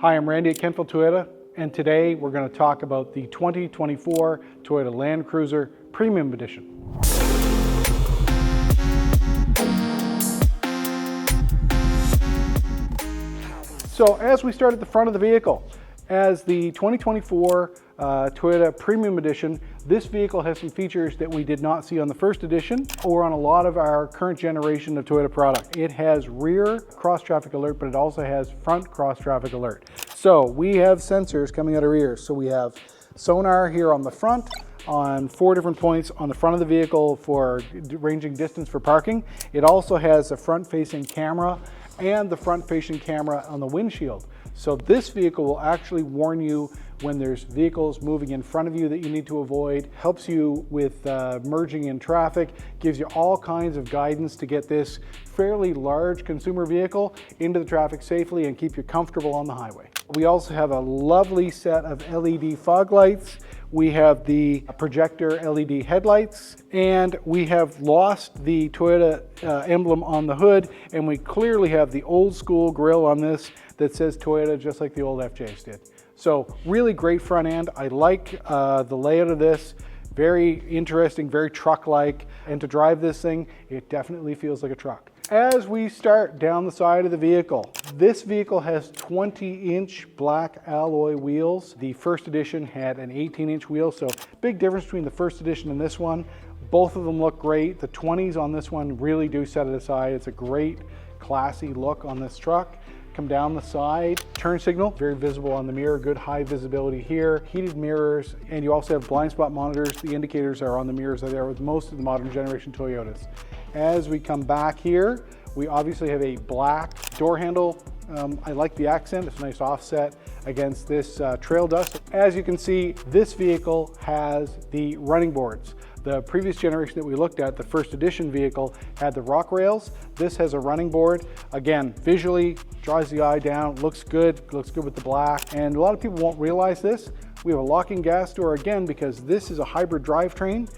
Hi, I'm Randy at Kentville Toyota, and today we're going to talk about the 2024 Toyota Land Cruiser Premium Edition. So as we start at the front of the vehicle, as the 2024 Toyota Premium Edition, this vehicle has some features that we did not see on the first edition or on a lot of our current generation of Toyota product. It has rear cross-traffic alert, but it also has front cross-traffic alert. So we have sensors coming out of rear. So we have sonar here on the front on 4 different points on the front of the vehicle for ranging distance for parking. It also has a front-facing camera and the front-facing camera on the windshield. So this vehicle will actually warn you when there's vehicles moving in front of you that you need to avoid, helps you with merging in traffic, gives you all kinds of guidance to get this fairly large consumer vehicle into the traffic safely and keep you comfortable on the highway. We also have a lovely set of LED fog lights. We have the projector LED headlights, and we have lost the Toyota emblem on the hood, and we clearly have the old school grille on this that says Toyota, just like the old FJs did. So really great front end. I like the layout of this. Very interesting, very truck-like. And to drive this thing, it definitely feels like a truck. As we start down the side of the vehicle, this vehicle has 20-inch black alloy wheels. The first edition had an 18-inch wheel, so big difference between the first edition and this one. Both of them look great. The 20s on this one really do set it aside. It's a great, classy look on this truck. Come down the side, turn signal, very visible on the mirror, good high visibility here, heated mirrors, and you also have blind spot monitors. The indicators are on the mirrors there with most of the modern generation Toyotas. As we come back here, we obviously have a black door handle. I like the accent, it's a nice offset against this trail dust. As you can see, this vehicle has the running boards. The previous generation that we looked at, the first edition vehicle, had the rock rails. This has a running board. Again, visually, draws the eye down, looks good with the black. And a lot of people won't realize this. We have a locking gas door again because this is a hybrid drivetrain.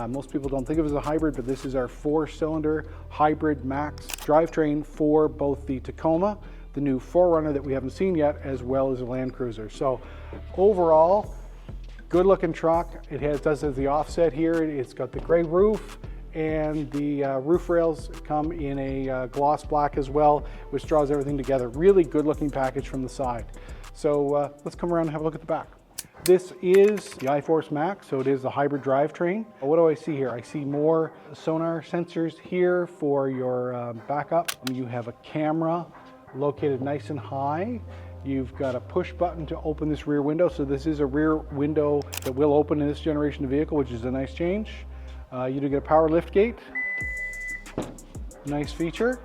Most people don't think of it as a hybrid, but this is our 4-cylinder hybrid max drivetrain for both the Tacoma, the new 4Runner that we haven't seen yet, as well as the Land Cruiser. So overall, good looking truck. It does have the offset here. It's got the gray roof, and the roof rails come in a gloss black as well, which draws everything together. Really good looking package from the side. So let's come around and have a look at the back. This is the iForce Max, so it is the hybrid drivetrain. What do I see here? I see more sonar sensors here for your backup. You have a camera located nice and high. You've got a push button to open this rear window. So this is a rear window that will open in this generation of vehicle, which is a nice change. You do get a power lift gate. Nice feature.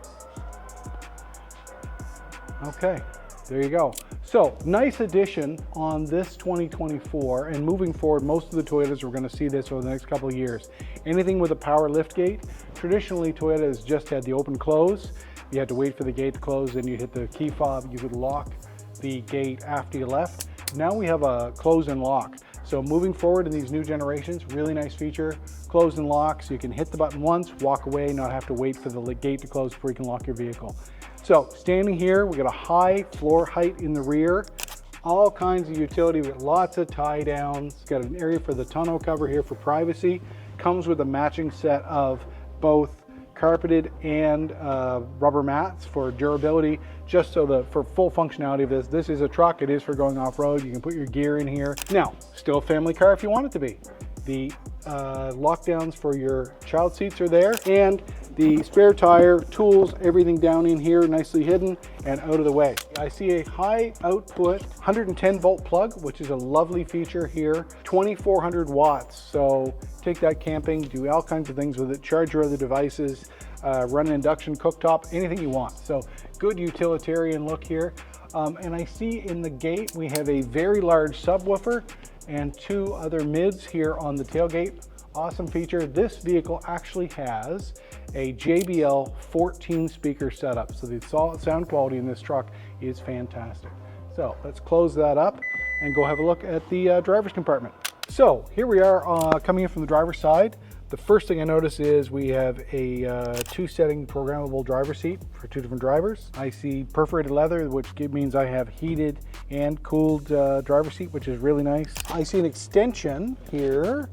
Okay, there you go. So nice addition on this 2024, and moving forward, most of the Toyotas, we're going to see this over the next couple of years. Anything with a power lift gate. Traditionally, Toyota has just had the open close. You had to wait for the gate to close, then you hit the key fob, you could lock the gate after you left. Now we have a close and lock. So moving forward in these new generations, really nice feature, close and lock, so you can hit the button once, walk away, not have to wait for the gate to close before you can lock your vehicle. So standing here, we got a high floor height in the rear, all kinds of utility with lots of tie downs. Got an area for the tonneau cover here for privacy. Comes with a matching set of both carpeted and rubber mats for durability, just so for full functionality of this. This is a truck, it is for going off-road. You can put your gear in here. Now, still a family car if you want it to be. The lockdowns for your child seats are there, and the spare tire, tools, everything down in here, nicely hidden and out of the way. I see a high output 110 volt plug, which is a lovely feature here, 2400 watts. So take that camping, do all kinds of things with it, charge your other devices, run an induction cooktop, anything you want. So good utilitarian look here. And I see in the gate, we have a very large subwoofer and 2 other mids here on the tailgate. Awesome feature. This vehicle actually has a JBL 14 speaker setup. So the sound quality in this truck is fantastic. So let's close that up and go have a look at the driver's compartment. So here we are coming in from the driver's side. The first thing I notice is we have a two-setting programmable driver seat for two different drivers. I see perforated leather, which means I have heated and cooled driver seat, which is really nice. I see an extension here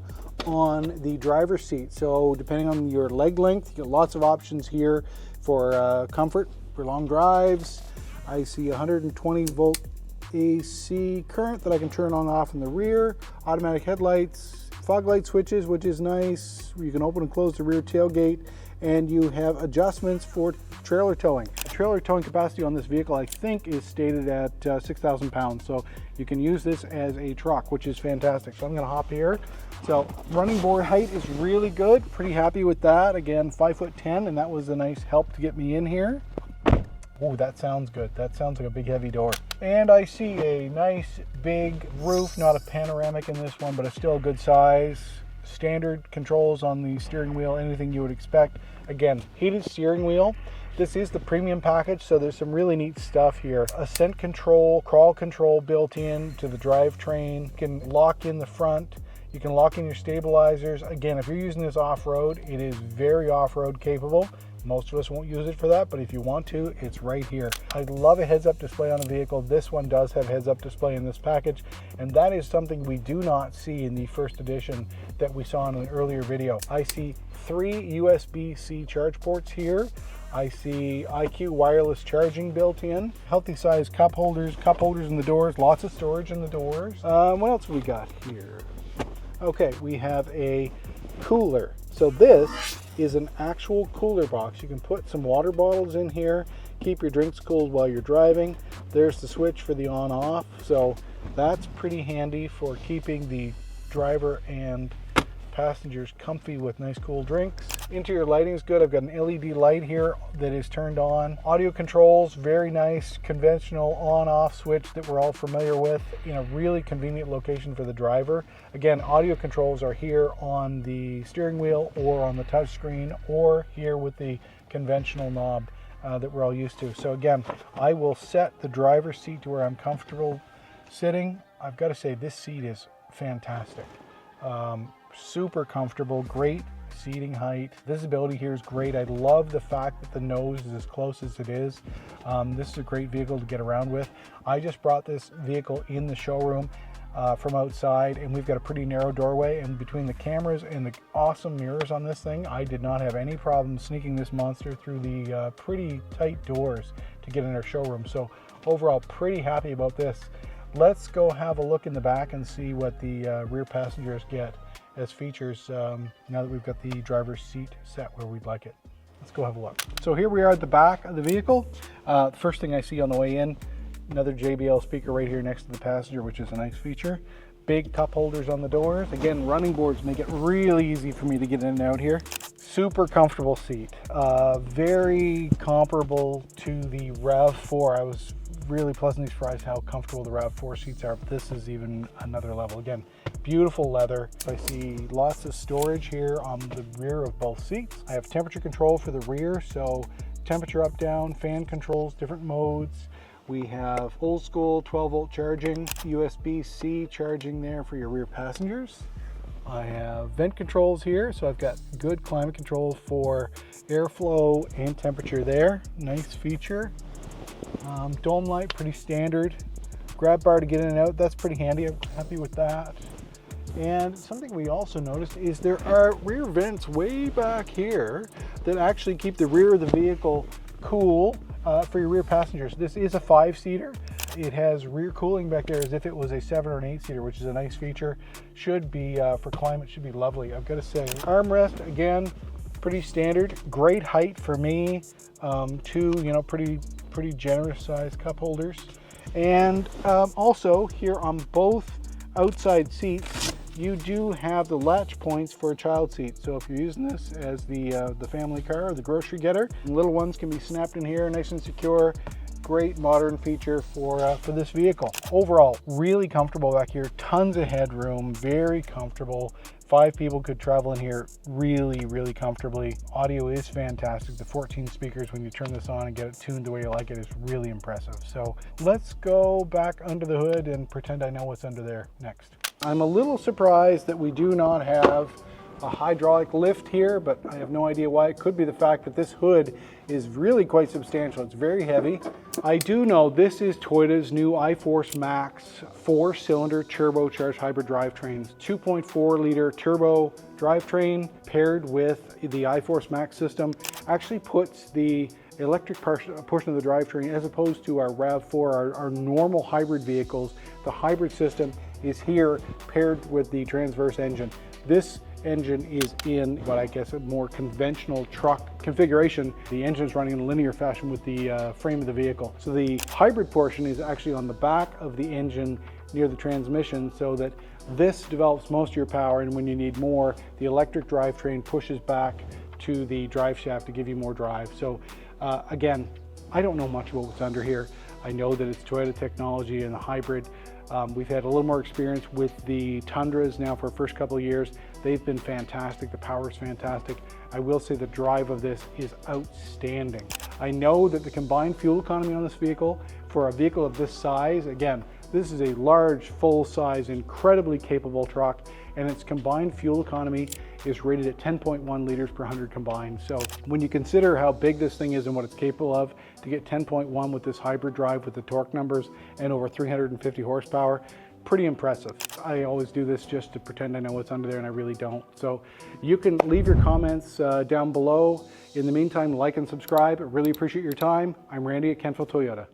on the driver's seat. So depending on your leg length, you get lots of options here for comfort for long drives. I see 120 volt AC current that I can turn on and off in the rear, automatic headlights, fog light switches, which is nice. You can open and close the rear tailgate, and you have adjustments for trailer towing. The trailer towing capacity on this vehicle, I think, is stated at 6,000 pounds. So you can use this as a truck, which is fantastic. So I'm gonna hop here. So running board height is really good. Pretty happy with that. Again, 5'10", and that was a nice help to get me in here. Oh, that sounds good. That sounds like a big heavy door. And I see a nice big roof, not a panoramic in this one, but it's still a good size. Standard controls on the steering wheel, anything you would expect. Again, heated steering wheel. This is the premium package, so there's some really neat stuff here. Ascent control, crawl control built in to the drivetrain. You can lock in the front. You can lock in your stabilizers. Again, if you're using this off-road, it is very off-road capable. Most of us won't use it for that, but if you want to, it's right here. I love a heads-up display on a vehicle. This one does have heads-up display in this package, and that is something we do not see in the first edition that we saw in an earlier video. I see 3 USB-C charge ports here. I see IQ wireless charging built in, healthy size cup holders in the doors, lots of storage in the doors. What else have we got here? Okay, we have a cooler. So this is an actual cooler box. You can put some water bottles in here, keep your drinks cooled while you're driving. There's the switch for the on-off. So that's pretty handy for keeping the driver and passengers comfy with nice cool drinks. Interior lighting is good. I've got an LED light here that is turned on. Audio controls, very nice, conventional on-off switch that we're all familiar with in a really convenient location for the driver. Again, audio controls are here on the steering wheel or on the touchscreen or here with the conventional knob that we're all used to. So again, I will set the driver's seat to where I'm comfortable sitting. I've got to say this seat is fantastic. Super comfortable, great seating height. Visibility here is great. I love the fact that the nose is as close as it is. This is a great vehicle to get around with. I just brought this vehicle in the showroom from outside, and we've got a pretty narrow doorway, and between the cameras and the awesome mirrors on this thing, I did not have any problem sneaking this monster through the pretty tight doors to get in our showroom. So overall, pretty happy about this. Let's go have a look in the back and see what the rear passengers get as features now that we've got the driver's seat set where we'd like it. Let's go have a look. So here we are at the back of the vehicle. First thing I see on the way in, another JBL speaker right here next to the passenger, which is a nice feature. Big cup holders on the doors. Again, running boards make it really easy for me to get in and out here. Super comfortable seat. Very comparable to the RAV4. I was really pleasantly surprised how comfortable the RAV4 seats are, but this is even another level. Again, beautiful leather. I see lots of storage here on the rear of both seats. I have temperature control for the rear, so temperature up, down, fan controls, different modes. We have old school 12 volt charging, USB-C charging there for your rear passengers. I have vent controls here, so I've got good climate control for airflow and temperature there. Nice feature. Dome light, pretty standard. Grab bar to get in and out, that's pretty handy. I'm happy with that. And something we also noticed is there are rear vents way back here that actually keep the rear of the vehicle cool for your rear passengers. This is a 5-seater. It has rear cooling back there as if it was a 7 or an 8-seater, which is a nice feature. Should be, for climate, should be lovely. I've got to say, armrest, again, pretty standard. Great height for me. Two, pretty generous sized cup holders. And also here on both outside seats, you do have the latch points for a child seat. So if you're using this as the family car or the grocery getter, little ones can be snapped in here nice and secure. Great modern feature for this vehicle. Overall, really comfortable back here. Tons of headroom, very comfortable. 5 people could travel in here really, really comfortably. Audio is fantastic. The 14 speakers, when you turn this on and get it tuned the way you like it, is really impressive. So let's go back under the hood and pretend I know what's under there next. I'm a little surprised that we do not have a hydraulic lift here, but I have no idea why. It could be the fact that this hood is really quite substantial. It's very heavy. I do know this is Toyota's new iForce Max 4-cylinder turbocharged hybrid drivetrains. 2.4 liter turbo drivetrain paired with the iForce Max system actually puts the electric portion of the drivetrain, as opposed to our RAV4, our normal hybrid vehicles. The hybrid system is here paired with the transverse engine. This engine is in what I guess a more conventional truck configuration. The engine is running in a linear fashion with the frame of the vehicle. So the hybrid portion is actually on the back of the engine near the transmission, so that this develops most of your power, and when you need more, the electric drivetrain pushes back to the drive shaft to give you more drive. So again, I don't know much about what's under here. I know that it's Toyota technology and a hybrid. We've had a little more experience with the Tundras now for the first couple of years. They've been fantastic. The power is fantastic. I will say the drive of this is outstanding. I know that the combined fuel economy on this vehicle, for a vehicle of this size, again, this is a large, full-size, incredibly capable truck, and its combined fuel economy is rated at 10.1 liters per 100 combined. So when you consider how big this thing is and what it's capable of, to get 10.1 with this hybrid drive with the torque numbers and over 350 horsepower, pretty impressive. I always do this just to pretend I know what's under there, and I really don't. So you can leave your comments down below. In the meantime, like and subscribe. I really appreciate your time. I'm Randy at Kentville Toyota.